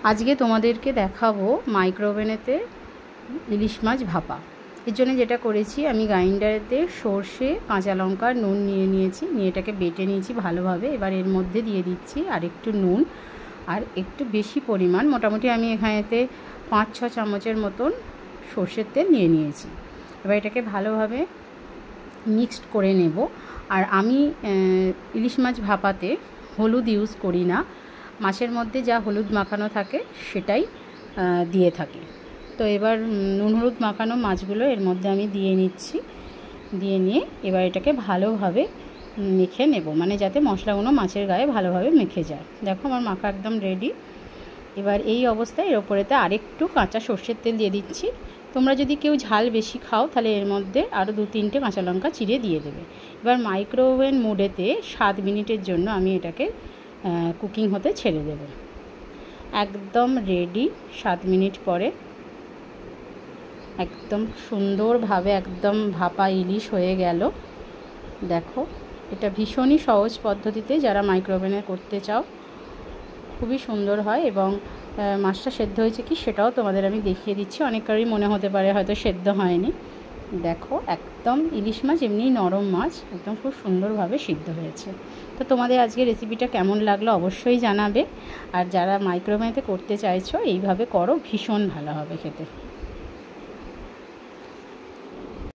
আজকে তোমাদেরকে দেখাবো মাইক্রোওভেনেতে ইলিশ মাছ ভাপা। এর জন্য যেটা করেছি, আমি গ্রাইন্ডারেতে সর্ষে, কাঁচা লঙ্কা, নুন নিয়ে এটাকে বেটে নিয়েছি ভালোভাবে। এবার এর মধ্যে দিয়ে দিচ্ছি আর একটু নুন আর একটু বেশি পরিমাণ, মোটামুটি আমি এখানেতে 5-6 চামচের মতন সর্ষের তেল নিয়েছি। এবার এটাকে ভালোভাবে মিক্সড করে নেব। আর আমি ইলিশ মাছ ভাপাতে হলুদ ইউজ করি না, মাছের মধ্যে যা হলুদ মাখানো থাকে সেটাই দিয়ে থাকি। তো এবার নুন হলুদ মাখানো মাছগুলো এর মধ্যে আমি দিয়ে নিচ্ছি। দিয়ে নিয়ে এবার এটাকে ভালোভাবে মেখে নেব, মানে যাতে মশলাগুলো মাছের গায়ে ভালোভাবে মেখে যায়। দেখো আমার মাখা একদম রেডি। এবার এই অবস্থায় এর ওপরেতে আরেকটু কাঁচা সর্ষের তেল দিয়ে দিচ্ছি। তোমরা যদি কেউ ঝাল বেশি খাও তাহলে এর মধ্যে আরও 2-3টে কাঁচা লঙ্কা চিড়ে দিয়ে দেবে। এবার মাইক্রোওভেন মোডেতে 7 মিনিটের জন্য আমি এটাকে কুকিং হতে ছেড়ে দেব। একদম রেডি। 7 মিনিট পরে একদম সুন্দরভাবে একদম ভাপা ইলিশ হয়ে গেল। দেখো, এটা ভীষণই সহজ পদ্ধতিতে যারা মাইক্রোওভেনে করতে চাও খুবই সুন্দর হয়। এবং মাছটা সেদ্ধ হয়েছে কি সেটাও তোমাদের আমি দেখিয়ে দিচ্ছি। অনেকেরই মনে হতে পারে হয়তো সেদ্ধ হয়নি। দেখো, একদম ইলিশ মাছ এমনিই নরম মাছ, একদম খুব সুন্দরভাবে সিদ্ধ হয়েছে। তো তোমাদের আজকে রেসিপিটা কেমন লাগলো অবশ্যই জানাবে। আর যারা মাইক্রোওভেনেতে করতে চাইছো এইভাবে করো, ভীষণ ভালো হবে খেতে।